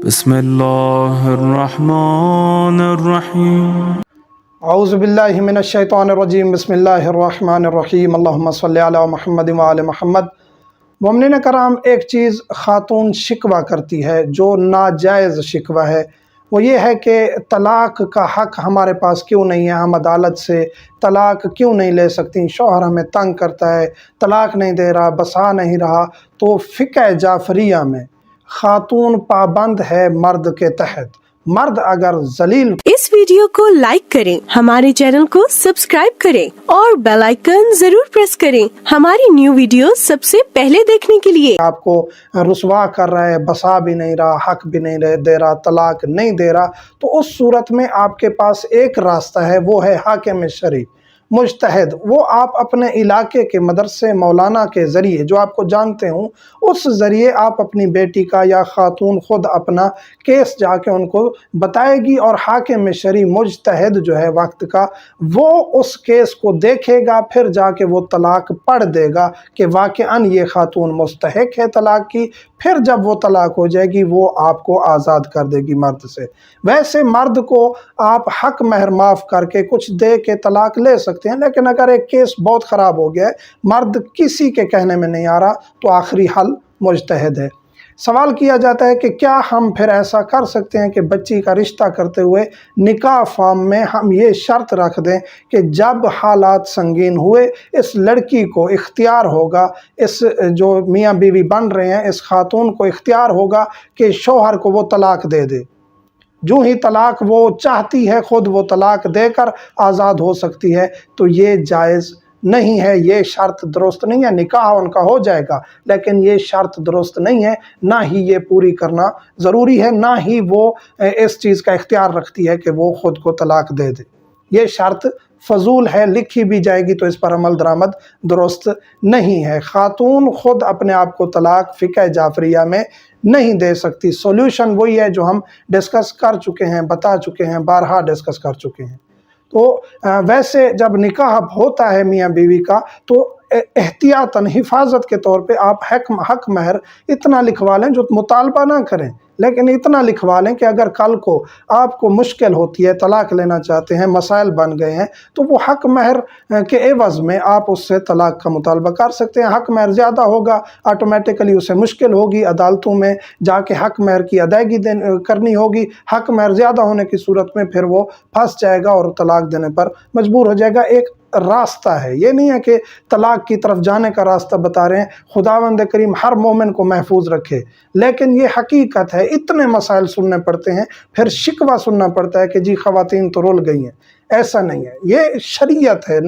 بسم اللہ الرحمن الرحیم اعوذ باللہ من الشیطان الرجیم بسم اللہ الرحمن الرحیم اللہم صلی علی محمد وعلی محمد۔ مومنین کرام، ایک چیز خاتون شکوہ کرتی ہے جو ناجائز شکوہ ہے، وہ یہ ہے کہ طلاق کا حق ہمارے پاس کیوں نہیں ہے، ہم عدالت سے طلاق کیوں نہیں لے سکتی، شوہر ہمیں تنگ کرتا ہے، طلاق نہیں دے رہا، بسا نہیں رہا۔ تو فقہ جعفریہ میں خاتون پابند ہے مرد کے تحت۔ مرد اگر ذلیل اس ویڈیو کو لائک کریں، ہمارے چینل کو سبسکرائب کریں اور بیل آئیکن ضرور پریس کریں ہماری نیو ویڈیو سب سے پہلے دیکھنے کے لیے۔ آپ کو رسوا کر رہا ہے، بسا بھی نہیں رہا، حق بھی نہیں دے رہا، طلاق نہیں دے رہا، تو اس صورت میں آپ کے پاس ایک راستہ ہے، وہ ہے حاکم شرعی مجتہد۔ وہ آپ اپنے علاقے کے مدرسے مولانا کے ذریعے، جو آپ کو جانتے ہوں، اس ذریعے آپ اپنی بیٹی کا یا خاتون خود اپنا کیس جا کے ان کو بتائے گی، اور حاکم شرعی مجتہد جو ہے وقت کا، وہ اس کیس کو دیکھے گا، پھر جا کے وہ طلاق پڑھ دے گا کہ واقعاً یہ خاتون مستحق ہے طلاق کی۔ پھر جب وہ طلاق ہو جائے گی، وہ آپ کو آزاد کر دے گی مرد سے۔ ویسے مرد کو آپ حق مہر معاف کر کے کچھ دے کے طلاق لے سکتے ہیں، لیکن اگر ایک کیس بہت خراب ہو گیا ہے، مرد کسی کے کہنے میں نہیں آ رہا، تو آخری حل مجتہد ہے۔ سوال کیا جاتا ہے کہ کیا ہم پھر ایسا کر سکتے ہیں کہ بچی کا رشتہ کرتے ہوئے نکاح فارم میں ہم یہ شرط رکھ دیں کہ جب حالات سنگین ہوئے، اس لڑکی کو اختیار ہوگا، اس جو میاں بیوی بن رہے ہیں، اس خاتون کو اختیار ہوگا کہ شوہر کو وہ طلاق دے دے۔ جو ہی طلاق وہ چاہتی ہے، خود وہ طلاق دے کر آزاد ہو سکتی ہے۔ تو یہ جائز نہیں ہے، یہ شرط درست نہیں ہے۔ نکاح ان کا ہو جائے گا، لیکن یہ شرط درست نہیں ہے، نہ ہی یہ پوری کرنا ضروری ہے، نہ ہی وہ اس چیز کا اختیار رکھتی ہے کہ وہ خود کو طلاق دے دے۔ یہ شرط فضول ہے، لکھی بھی جائے گی تو اس پر عمل درآمد درست نہیں ہے۔ خاتون خود اپنے آپ کو طلاق فقہ جعفریہ میں نہیں دے سکتی۔ سولوشن وہی ہے جو ہم ڈسکس کر چکے ہیں، بتا چکے ہیں، بارہا ڈسکس کر چکے ہیں۔ تو ویسے جب نکاح ہوتا ہے میاں بیوی کا، تو احتیاطاً حفاظت کے طور پہ آپ حق مہر اتنا لکھوا لیں جو مطالبہ نہ کریں، لیکن اتنا لکھوا لیں کہ اگر کل کو آپ کو مشکل ہوتی ہے، طلاق لینا چاہتے ہیں، مسائل بن گئے ہیں، تو وہ حق مہر کے عوض میں آپ اس سے طلاق کا مطالبہ کر سکتے ہیں۔ حق مہر زیادہ ہوگا، آٹومیٹیکلی اسے مشکل ہوگی، عدالتوں میں جا کے حق مہر کی ادائیگی کرنی ہوگی۔ حق مہر زیادہ ہونے کی صورت میں پھر وہ پھنس جائے گا اور طلاق دینے پر مجبور ہو جائے گا۔ ایک راستہ ہے، یہ نہیں ہے کہ طلاق کی طرف جانے کا راستہ بتا رہے ہیں۔ خداوند کریم ہر مومن کو محفوظ رکھے، لیکن یہ حقیقت ہے، اتنے مسائل سننے پڑتے ہیں، پھر شکوہ سننا پڑتا ہے کہ جی خواتین تو رول گئی ہیں۔ ایسا نہیں ہے، یہ شریعت ہے،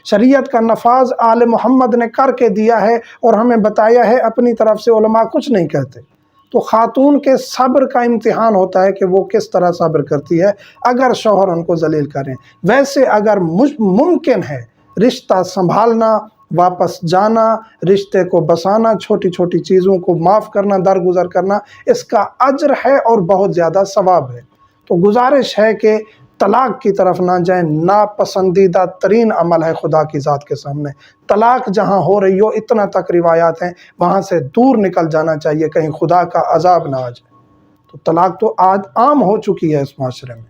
شریعت کا نفاذ آل محمد نے کر کے دیا ہے اور ہمیں بتایا ہے، اپنی طرف سے علماء کچھ نہیں کہتے۔ تو خاتون کے صبر کا امتحان ہوتا ہے کہ وہ کس طرح صبر کرتی ہے اگر شوہر ان کو ذلیل کریں۔ ویسے اگر ممکن ہے رشتہ سنبھالنا، واپس جانا، رشتے کو بسانا، چھوٹی چھوٹی چیزوں کو معاف کرنا، درگزر کرنا، اس کا اجر ہے اور بہت زیادہ ثواب ہے۔ تو گزارش ہے کہ طلاق کی طرف نہ جائیں، ناپسندیدہ ترین عمل ہے خدا کی ذات کے سامنے۔ طلاق جہاں ہو رہی ہو، اتنا تک روایات ہیں، وہاں سے دور نکل جانا چاہیے، کہیں خدا کا عذاب نہ آ جائے۔ تو طلاق تو آج عام ہو چکی ہے اس معاشرے میں،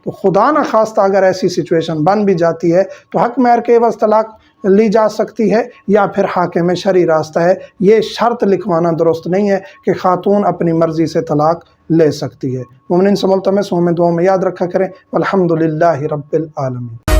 تو خدا نہ خواستہ اگر ایسی سچویشن بن بھی جاتی ہے تو حق مہر کے عوض طلاق لی جا سکتی ہے، یا پھر حاکم شرعی راستہ ہے۔ یہ شرط لکھوانا درست نہیں ہے کہ خاتون اپنی مرضی سے طلاق لے سکتی ہے۔ مومنین سے ملتمس ہوں، ہمیں دعاؤں میں یاد رکھا کریں۔ والحمدللہ رب العالمین۔